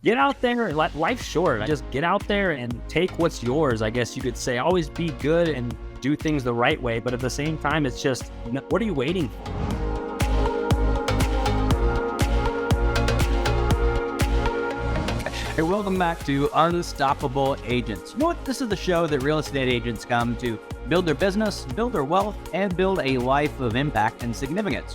get out there. Life's short. Just get out there and take what's yours. I guess you could say always be good and do things the right way. But at the same time, it's just, what are you waiting for? Hey, welcome back to Unstoppable Agents. You know what? This is the show that real estate agents come to build their business, build their wealth, and build a life of impact and significance.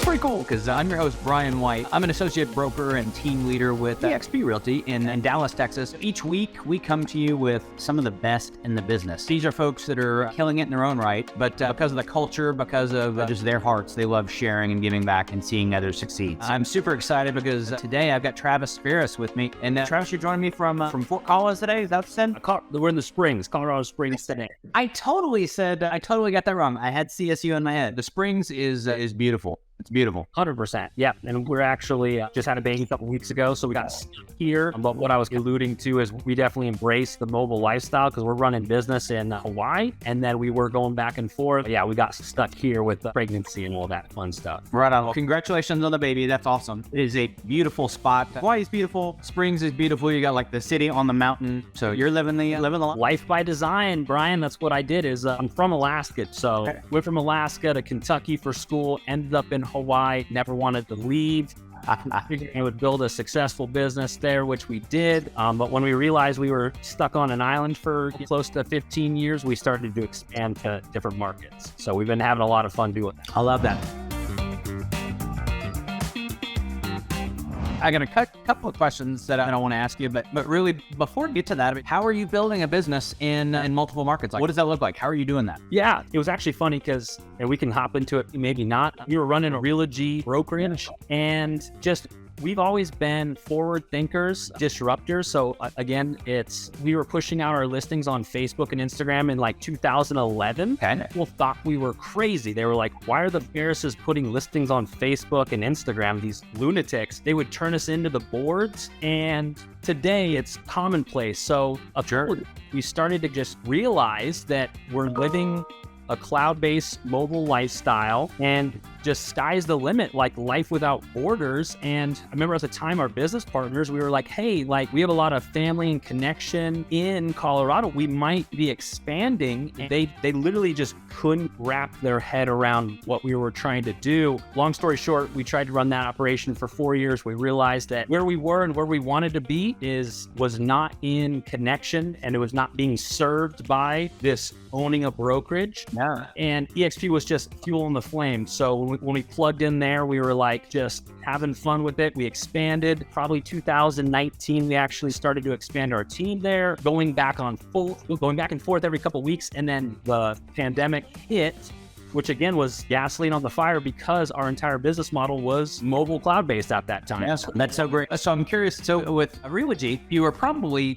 Pretty cool, because I'm your host, Brian White. I'm an associate broker and team leader with EXP Realty in Dallas, Texas. Each week, we come to you with some of the best in the business. These are folks that are killing it in their own right, but because of the culture, because of just their hearts, they love sharing and giving back and seeing others succeed. I'm super excited because today I've got Travis Farris with me. And Travis, you're joining me from Fort Collins today? Is that what you said? We're in the Springs, Colorado Springs today. I totally got that wrong. I had CSU in my head. The Springs is beautiful. It's beautiful. 100%. Yeah. And we're actually just had a baby a couple weeks ago. So we got stuck here. But what I was alluding to is we definitely embrace the mobile lifestyle because we're running business in Hawaii. And then we were going back and forth. Yeah, we got stuck here with the pregnancy and all that fun stuff. Right on. Well, congratulations on the baby. That's awesome. It is a beautiful spot. Hawaii is beautiful. Springs is beautiful. You got like the city on the mountain. So you're living the life. Life by design, Brian. That's what I did is I'm from Alaska. So went from Alaska to Kentucky for school, ended up in Hawaii, never wanted to leave. I figured I would build a successful business there, which we did. But when we realized we were stuck on an island for close to 15 years, we started to expand to different markets. So we've been having a lot of fun doing that. I love that. I got a couple of questions that I don't want to ask you, but really, before we get to that, how are you building a business in multiple markets? Like, what does that look like? How are you doing that? Yeah, it was actually funny because, and we can hop into it, maybe not. We were running a Realty brokerage and we've always been forward thinkers, disruptors. So again, we were pushing out our listings on Facebook and Instagram in like 2011. Okay. People thought we were crazy. They were like, why are the Farrises putting listings on Facebook and Instagram? These lunatics. They would turn us into the boards. And today it's commonplace. So we started to just realize that we're living a cloud-based mobile lifestyle and just sky's the limit, like life without borders. And I remember at the time, our business partners, we were like, hey, like we have a lot of family and connection in Colorado. We might be expanding. And they literally just couldn't wrap their head around what we were trying to do. Long story short, we tried to run that operation for 4 years. We realized that where we were and where we wanted to be was not in connection, and it was not being served by this owning a brokerage. Yeah. And EXP was just fueling the flame. So when we plugged in there, we were like just having fun with it. We expanded. Probably 2019, we actually started to expand our team there, going back and forth every couple of weeks. And then the pandemic hit, which again was gasoline on the fire because our entire business model was mobile cloud-based at that time. Yes, that's so great. So I'm curious. So with Realty, they're probably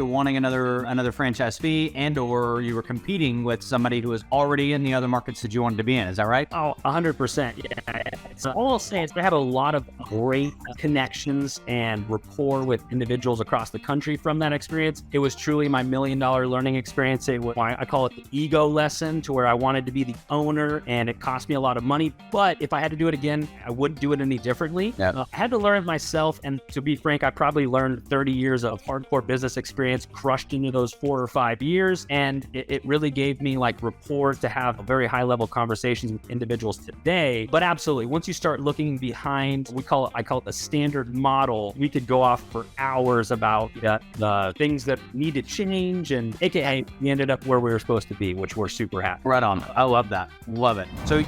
wanting another franchise fee, and/or you were competing with somebody who was already in the other markets that you wanted to be in. Is that right? Oh, 100%. Yeah. So all I'll say is I have a lot of great connections and rapport with individuals across the country from that experience. It was truly my $1 million learning experience. I call it the ego lesson, to where I wanted to be the owner, and it cost me a lot of money. But if I had to do it again, I wouldn't do it any differently. Yep. I had to learn it myself. And to be frank, I probably learned 30 years of hardcore business experience crushed into those 4 or 5 years. And it really gave me like rapport to have a very high level conversations with individuals today. But absolutely, once you start looking behind, I call it the standard model, we could go off for hours about the things that need to change, and AKA we ended up where we were supposed to be, which we're super happy. Right on. I love that. Love it. So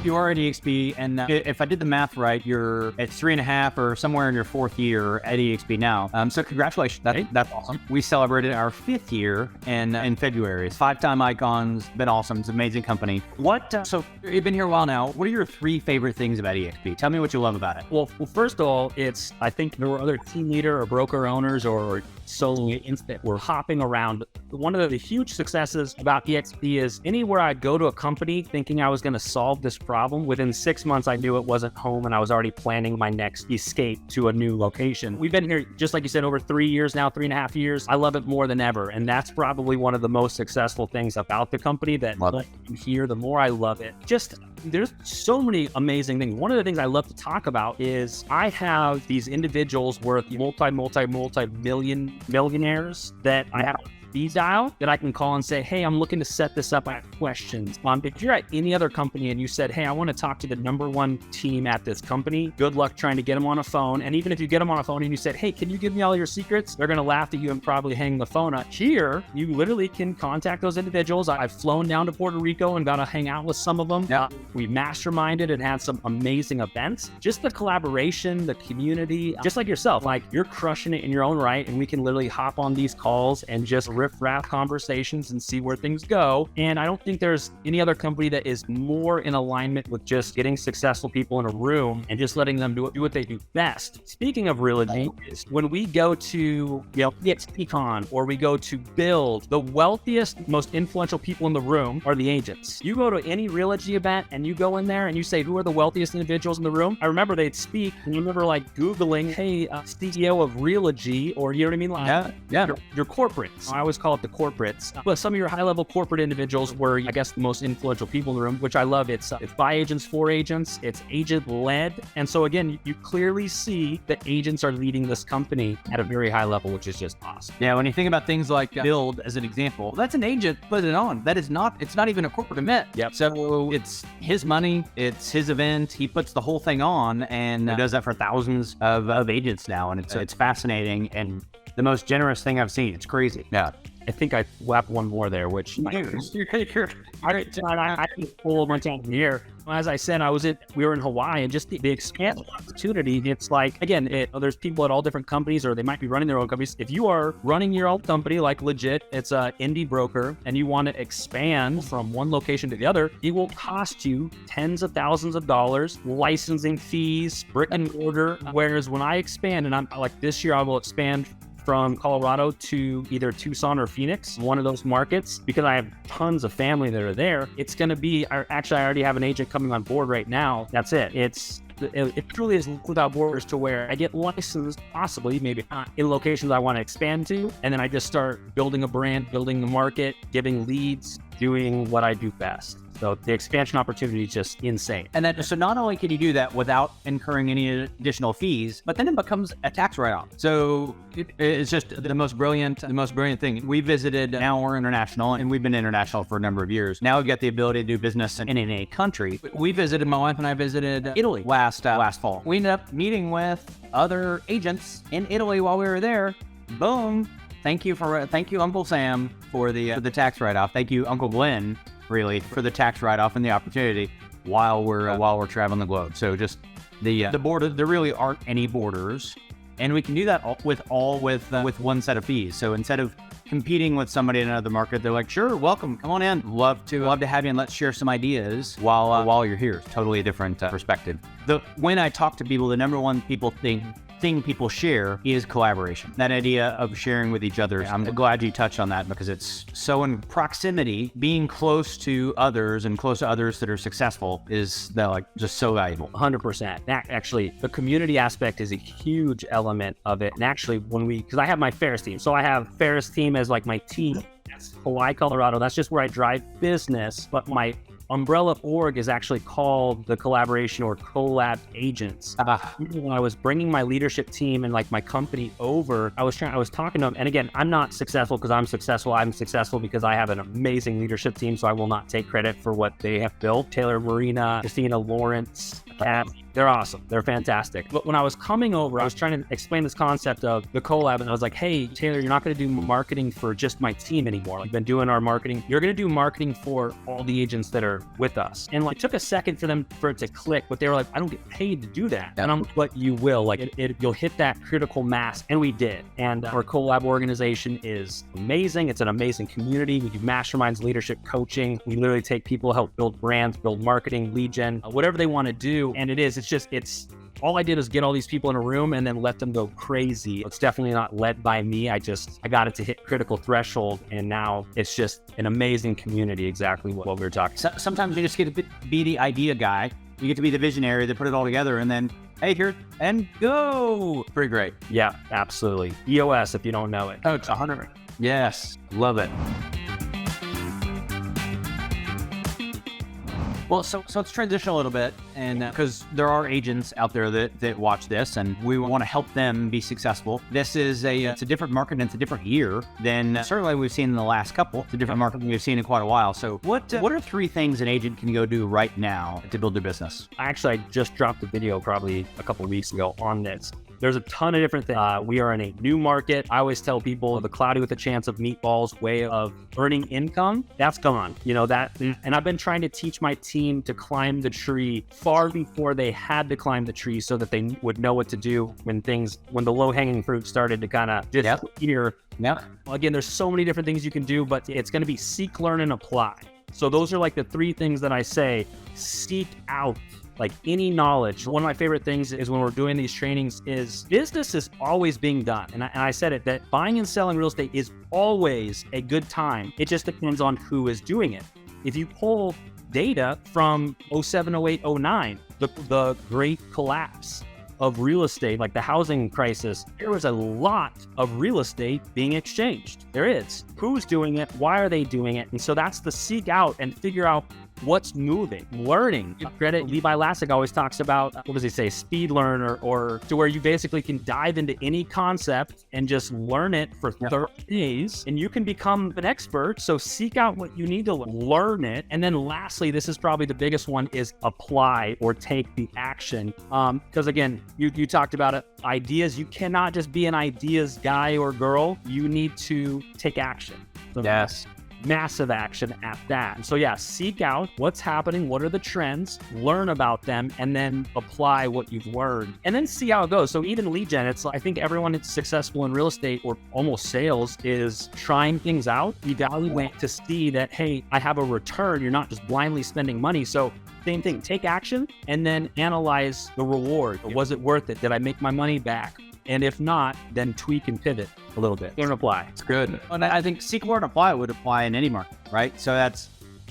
you are at EXP, and if I did the math right, you're at 3.5 or somewhere in your 4th year at EXP now. So congratulations. That's awesome. We celebrated our 5th year in February. It's 5-time icons. Been awesome. It's an amazing company. So you've been here a while now. What are your 3 favorite things about EXP? Tell me what you love about it. Well, first of all, I think there were other team leader or broker owners or solo agents that were hopping around. One of the huge successes about EXP is anywhere I'd go to a company thinking I was going to solve this problem. Within 6 months, I knew it wasn't home and I was already planning my next escape to a new location. We've been here, just like you said, over 3 years now, 3.5 years. I love it more than ever. And that's probably one of the most successful things about the company that you hear, the more I love it. There's so many amazing things. One of the things I love to talk about is I have these individuals worth multi-millionaires that I have speed dial that I can call and say, hey, I'm looking to set this up. I have questions. If you're at any other company and you said, hey, I want to talk to the number one team at this company, good luck trying to get them on a phone. And even if you get them on a phone and you said, hey, can you give me all your secrets? They're going to laugh at you and probably hang the phone up. Here, you literally can contact those individuals. I've flown down to Puerto Rico and got to hang out with some of them. Yeah. We masterminded and had some amazing events. Just the collaboration, the community, just like yourself, like you're crushing it in your own right. And we can literally hop on these calls and just riff-raff conversations and see where things go. And I don't think there's any other company that is more in alignment with just getting successful people in a room and just letting them do what they do best. Speaking of Realty, when we go to EXP or we go to Build, the wealthiest, most influential people in the room are the agents. You go to any Realty event and you go in there and you say, who are the wealthiest individuals in the room? I remember they'd speak and you remember like Googling, hey, CEO of Realty, or you know what I mean? Like, your corporates. I always call it the corporates. But some of your high-level corporate individuals were, I guess, the most influential people in the room, which I love. It's by agents, for agents, it's agent-led. And so again, you clearly see that agents are leading this company at a very high level, which is just awesome. Yeah, when you think about things like Build as an example, that's an agent put it on. It's not even a corporate event. Yep. So it's his money, it's his event. He puts the whole thing on and does that for thousands of agents now. And it's fascinating and the most generous thing I've seen. It's crazy. Yeah. I think I whapped one more there, which I didn't pull one down here. As I said, we were in Hawaii, and just the expansion opportunity. It's like, again, there's people at all different companies, or they might be running their own companies. If you are running your own company, like legit, it's a indie broker, and you want to expand from one location to the other, it will cost you tens of thousands of dollars, licensing fees, brick and mortar. Whereas when I expand, and I'm like this year, I will expand from Colorado to either Tucson or Phoenix, one of those markets, because I have tons of family that are there. It's going to be, actually, I already have an agent coming on board right now. That's it. It truly is without borders, to where I get licensed, possibly, maybe not, in locations I want to expand to. And then I just start building a brand, building the market, giving leads, doing what I do best. So the expansion opportunity is just insane. And then, so not only can you do that without incurring any additional fees, but then it becomes a tax write-off. So it's just the most brilliant thing. We visited, now we're international, and we've been international for a number of years. Now we've got the ability to do business in any country. We visited, my wife and I visited Italy last fall. We ended up meeting with other agents in Italy while we were there. Boom. Thank you, Uncle Sam, for the tax write-off. Thank you, Uncle Glenn, really, for the tax write-off and the opportunity while we're traveling the globe. So just the border, there really aren't any borders, and we can do that with one set of fees. So instead of competing with somebody in another market, they're like, sure, welcome, come on in, love to have you, and let's share some ideas while you're here. It's totally a different perspective. When I talk to people, the number one thing people share is collaboration. That idea of sharing with each other. I'm glad you touched on that, because it's so in proximity, being close to others and close to others that are successful is just so valuable. 100%. Actually, the community aspect is a huge element of it. And actually, because I have my Farris team, so I have Farris team as like my team. That's Hawaii, Colorado. That's just where I drive business, but my umbrella org is actually called the Collaboration or Collab Agents. When I was bringing my leadership team and like my company over, I was talking to them. And again, I'm not successful because I'm successful. I'm successful because I have an amazing leadership team. So I will not take credit for what they have built. Taylor, Marina, Christina, Lawrence, Kat, they're awesome. They're fantastic. But when I was coming over, I was trying to explain this concept of the collab, and I was like, hey, Taylor, you're not going to do marketing for just my team anymore. We've been doing our marketing. You're going to do marketing for all the agents that are with us. And it took a second for it to click, but they were like, I don't get paid to do that. And I'm like, but you will. You'll hit that critical mass. And we did. And our collab organization is amazing. It's an amazing community. We do masterminds, leadership coaching. We literally take people, help build brands, build marketing, lead gen, whatever they want to do. And it's all I did is get all these people in a room and then let them go crazy. It's definitely not led by me. I got it to hit critical threshold, and now it's just an amazing community, exactly what we were talking about. Sometimes you just get to be the idea guy. You get to be the visionary that put it all together, and then, hey, here, and go. Pretty great. Yeah, absolutely. EOS, if you don't know it. Oh, it's 100. Yes, love it. Well, so let's transition a little bit, and because there are agents out there that watch this, and we want to help them be successful. This is it's a different market, and it's a different year than certainly we've seen in the last couple. It's a different market than we've seen in quite a while. So what are 3 things an agent can go do right now to build their business? Actually, I just dropped a video probably a couple of weeks ago on this. There's a ton of different things. We are in a new market. I always tell people the cloudy with a chance of meatballs way of earning income, that's gone. You know that, and I've been trying to teach my team to climb the tree far before they had to climb the tree, so that they would know what to do when the low-hanging fruit started to kind of disappear. Yeah. Well, again, there's so many different things you can do, but it's going to be seek, learn, and apply. So those are like the 3 things that I say: seek out like any knowledge. One of my favorite things is when we're doing these trainings is business is always being done. And I said it, that buying and selling real estate is always a good time. It just depends on who is doing it. If you pull data from 07, 08, 09, the great collapse of real estate, like the housing crisis, there was a lot of real estate being exchanged. There is. Who's doing it? Why are they doing it? And so that's the seek out and figure out what's moving, learning. Credit, Levi Lassig always talks about, what does he say? Speed learn, or to where you basically can dive into any concept and just learn it for 30 days and you can become an expert. So seek out what you need to learn it. And then lastly, this is probably the biggest one, is apply or take the action. Because again, you talked about it, ideas. You cannot just be an ideas guy or girl. You need to take action. So yes. Massive action at that. And so seek out what's happening, what are the trends, learn about them, and then apply what you've learned, and then see how it goes. So even lead gen, it's, I think everyone that's successful in real estate or almost sales is trying things out, evaluate to see that, hey, I have a return. You're not just blindly spending money. So same thing, take action and then analyze the reward. Was it worth it? Did I make my money back? And if not, then tweak and pivot a little bit. Learn and apply. It's good. And I think seek, learn, apply would apply in any market, right? So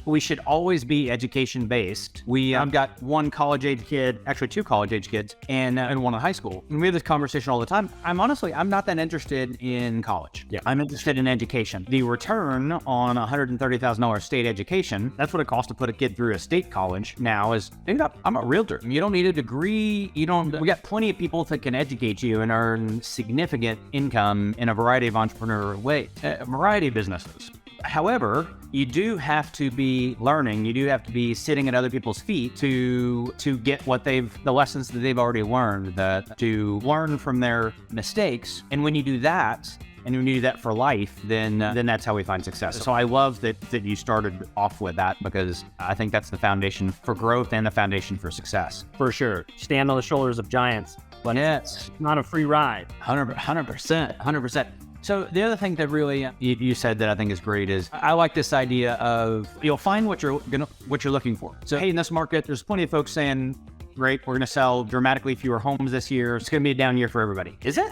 we should always be education-based. I've got 1 college-age kid, actually 2 college-age kids, and 1 in high school. And we have this conversation all the time. I'm not that interested in college. Yeah. I'm interested in education. The return on $130,000 state education, that's what it costs to put a kid through a state college now is, think about, I'm a realtor. You don't need a degree. We got plenty of people that can educate you and earn significant income in a variety of entrepreneurial ways, a variety of businesses. However, you do have to be learning. You do have to be sitting at other people's feet to get the lessons that they've already learned, to learn from their mistakes. And when you do that, and when you do that for life, then that's how we find success. So I love that you started off with that, because I think that's the foundation for growth and the foundation for success. For sure. Stand on the shoulders of giants. But yes, it's not a free ride. 100%. So the other thing that really you said that I think is great is I like this idea of you'll find what you're looking for. So hey, in this market, there's plenty of folks saying, great, we're going to sell dramatically fewer homes this year. It's going to be a down year for everybody. Is it?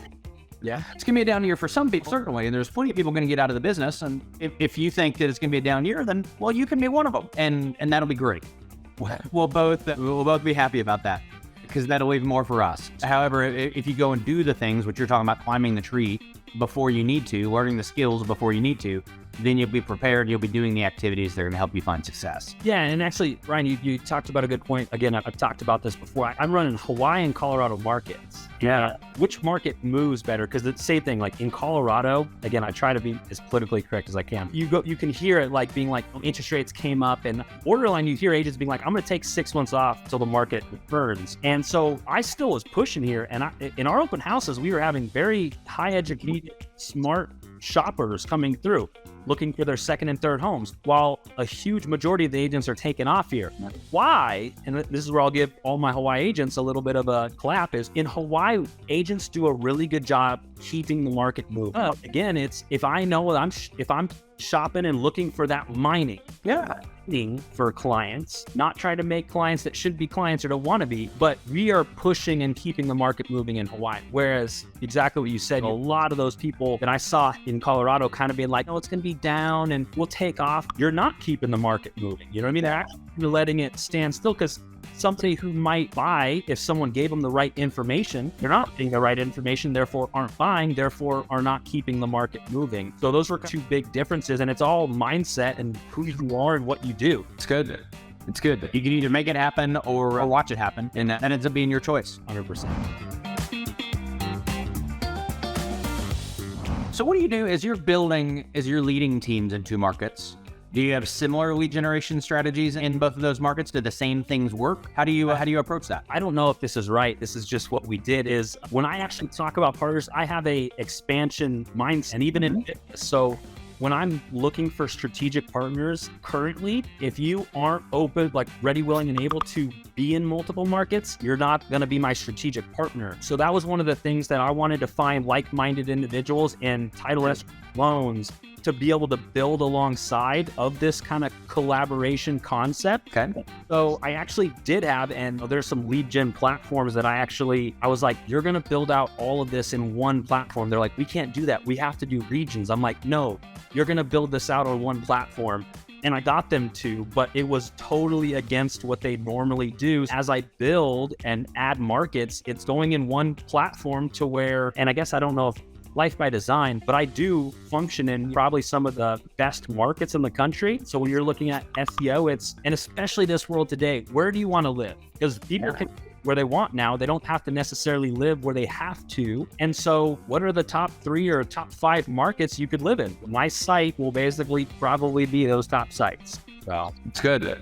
Yeah. It's going to be a down year for some people, certainly. And there's plenty of people going to get out of the business. And if you think that it's going to be a down year, then, well, you can be one of them. And that'll be great. We'll both be happy about that, because that'll leave more for us. However, if you go and do the things, which you're talking about, climbing the tree before you need to, learning the skills before you need to, then you'll be prepared. You'll be doing the activities that are going to help you find success. Yeah, and actually, Ryan, you talked about a good point. Again, I've talked about this before. I'm running Hawaii and Colorado markets. Yeah. Which market moves better? Because it's the same thing. Like in Colorado, again, I try to be as politically correct as I can. You can hear it like being like, interest rates came up, and borderline, you hear agents being like, I'm going to take 6 months off until the market returns. And so I still was pushing here, and in our open houses, we were having very high educated, smart shoppers coming through, looking for their second and third homes, while a huge majority of the agents are taking off here. Why? And this is where I'll give all my Hawaii agents a little bit of a clap, is in Hawaii, agents do a really good job keeping the market moving. Again, it's if I know if I'm shopping and looking for that mining. Yeah. For clients, not trying to make clients that should be clients or don't want to be, but we are pushing and keeping the market moving in Hawaii. Whereas exactly what you said, a lot of those people that I saw in Colorado kind of being like, oh, it's going to be down and we'll take off. You're not keeping the market moving. You know what I mean? They're actually letting it stand still, because somebody who might buy, if someone gave them the right information, they're not getting the right information, therefore aren't buying, therefore are not keeping the market moving. So those were two big differences, and it's all mindset and who you are and what you do. It's good. It's good. You can either make it happen or watch it happen, and that ends up being your choice. 100%. So what do you do as you're leading teams in two markets? Do you have similar lead generation strategies in both of those markets? Do the same things work? How do you approach that? I don't know if this is right. This is just what we did. Is when I actually talk about partners, I have a expansion mindset, and even in fitness. So when I'm looking for strategic partners currently, if you aren't open, like ready, willing, and able to be in multiple markets, you're not going to be my strategic partner. So that was one of the things that I wanted to find like-minded individuals in title escrow, loans, to be able to build alongside of this kind of collaboration concept. Okay. So I actually did have, and there's some lead gen platforms that I was like, you're going to build out all of this in one platform. They're like, we can't do that. We have to do regions. I'm like, no, you're going to build this out on one platform. And I got them to, but it was totally against what they normally do. As I build and add markets, it's going in one platform to where, and I guess I don't know if life by design, but I do function in probably some of the best markets in the country. So when you're looking at SEO, and especially this world today, where do you want to live? Because people can where they want now. They don't have to necessarily live where they have to. And so what are the top 3 or top 5 markets you could live in? My site will basically probably be those top sites. Well, it's good.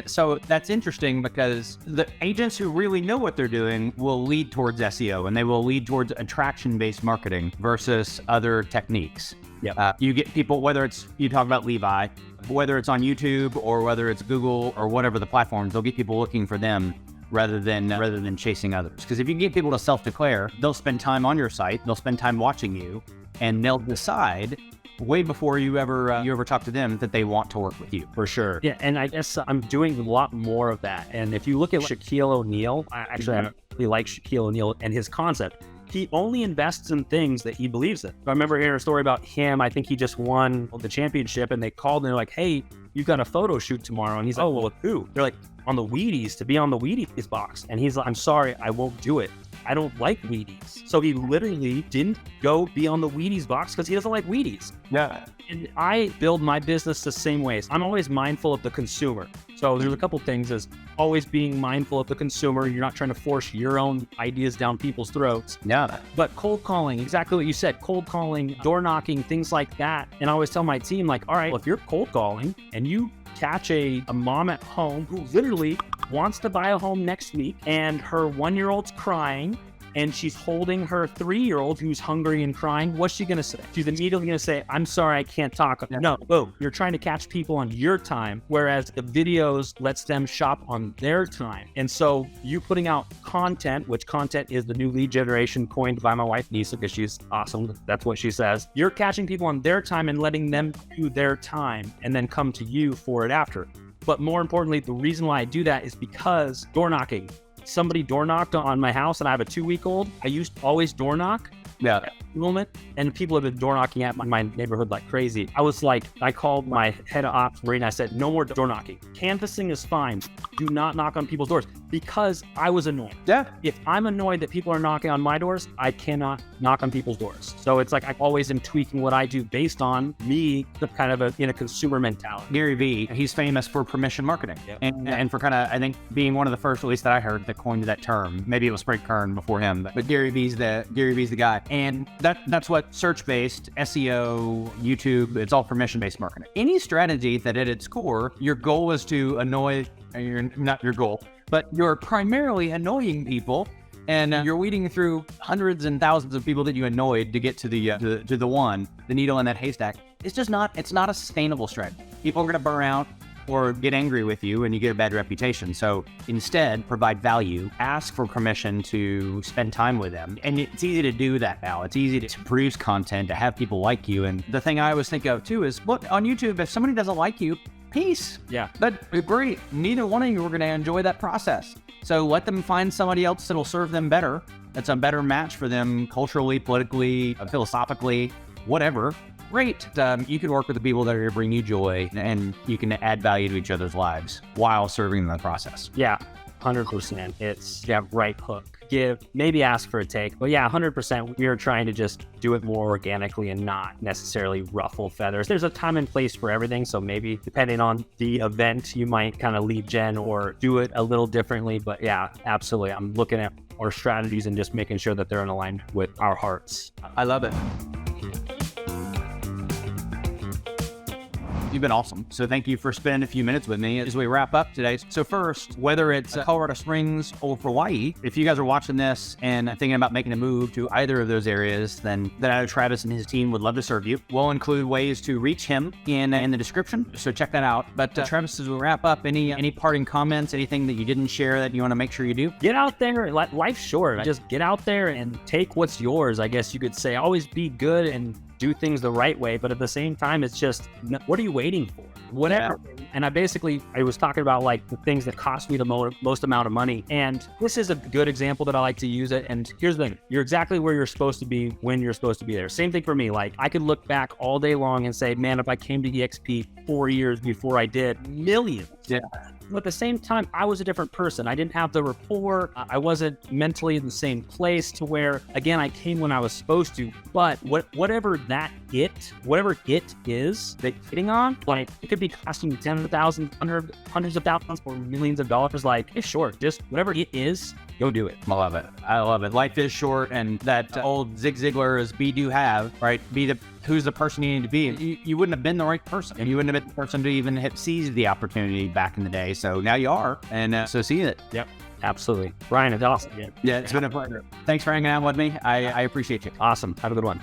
So that's interesting, because the agents who really know what they're doing will lead towards SEO, and they will lead towards attraction-based marketing versus other techniques. Yeah. You get people, whether it's, you talk about Levi, whether it's on YouTube or whether it's Google or whatever the platforms, they'll get people looking for them rather than chasing others. Because if you get people to self-declare, they'll spend time on your site, they'll spend time watching you, and they'll decide way before you ever talk to them that they want to work with you. For sure. Yeah, and I guess I'm doing a lot more of that. And if you look at Shaquille O'Neal, I really like Shaquille O'Neal and his concept. He only invests in things that he believes in. I remember hearing a story about him. I think he just won the championship, and they called and they're like, hey, you've got a photo shoot tomorrow. And he's like, oh, well, with who? They're like, on the Wheaties, to be on the Wheaties box. And he's like, I'm sorry, I won't do it. I don't like Wheaties. So he literally didn't go be on the Wheaties box because he doesn't like Wheaties. Yeah. And I build my business the same ways. I'm always mindful of the consumer. So there's a couple things, is always being mindful of the consumer. You're not trying to force your own ideas down people's throats. Yeah. But cold calling, exactly what you said, cold calling, door knocking, things like that. And I always tell my team, like, all right, well, if you're cold calling and you catch a mom at home who literally wants to buy a home next week, and her 1-year-old's crying, and she's holding her 3-year-old who's hungry and crying, what's she going to say? She's immediately going to say, I'm sorry, I can't talk. No, boom. You're trying to catch people on your time, whereas the videos lets them shop on their time. And so you putting out content, which content is the new lead generation coined by my wife, Nisa, because she's awesome. That's what she says. You're catching people on their time and letting them do their time and then come to you for it after. But more importantly, the reason why I do that is because door knocking. Somebody door knocked on my house, and I have a 2-week-old. I used to always door knock. Yeah. Moment, and people have been door knocking at my neighborhood like crazy. I called my head of ops, Marie, and I said, no more door knocking. Canvassing is fine. Do not knock on people's doors, because I was annoyed. Yeah. If I'm annoyed that people are knocking on my doors, I cannot knock on people's doors. So it's like I always am tweaking what I do based on me, kind of in a consumer mentality. Gary Vee, he's famous for permission marketing. Yep. And for kind of, I think, being one of the first, at least that I heard, that coined that term. Maybe it was Frank Kern before him, but Gary Vee's the guy. And that's what search-based, SEO, YouTube, it's all permission-based marketing. Any strategy that at its core, your goal is to annoy, not your goal, but you're primarily annoying people, and you're weeding through hundreds and thousands of people that you annoyed to get to the needle in that haystack. It's not a sustainable strategy. People are going to burn out. or get angry with you and you get a bad reputation. So instead, provide value, ask for permission to spend time with them. And it's easy to do that now. It's easy to produce content, to have people like you. And the thing I always think of too is, look, on YouTube, if somebody doesn't like you, peace. Yeah. But great. Neither one of you are going to enjoy that process. So let them find somebody else that'll serve them better. That's a better match for them culturally, politically, philosophically, whatever. Great. You can work with the people that are going to bring you joy, and you can add value to each other's lives while serving them in the process. Yeah, 100%. It's right hook. Give, maybe ask for a take. But yeah, 100%. We are trying to just do it more organically and not necessarily ruffle feathers. There's a time and place for everything. So maybe depending on the event, you might kind of lead gen or do it a little differently. But yeah, absolutely. I'm looking at our strategies and just making sure that they're in aligned with our hearts. I love it. You've been awesome. So thank you for spending a few minutes with me as we wrap up today. So first, whether it's Colorado Springs or Hawaii, if you guys are watching this and thinking about making a move to either of those areas, then I know Travis and his team would love to serve you. We'll include ways to reach him in the description. So check that out. But Travis, as we wrap up, any parting comments, anything that you didn't share that you want to make sure you do? Get out there. Life's short. Just get out there and take what's yours. I guess you could say always be good and do things the right way, but at the same time, it's just, what are you waiting for? Whatever. Yeah. And I was talking about like the things that cost me the most amount of money. And this is a good example that I like to use it. And here's the thing, you're exactly where you're supposed to be when you're supposed to be there. Same thing for me. Like I could look back all day long and say, man, if I came to EXP 4 years before I did, millions. Yeah. But at the same time, I was a different person. I didn't have the rapport. I wasn't mentally in the same place to where, again, I came when I was supposed to. But whatever it is that you're hitting on, like it could be costing you tens of thousands, hundreds of thousands, or millions of dollars. Like it's short. Just whatever it is, go do it. I love it. I love it. Life is short, and that old Zig Ziglar is be, do, have, right? Who's the person you need to be. You wouldn't have been the right person, and you wouldn't have been the person to even have seized the opportunity back in the day. So now you are, and so see it. Yep, absolutely. Brian, it's awesome. Yeah, it's been a pleasure. Thanks for hanging out with me. I appreciate you. Awesome. Have a good one.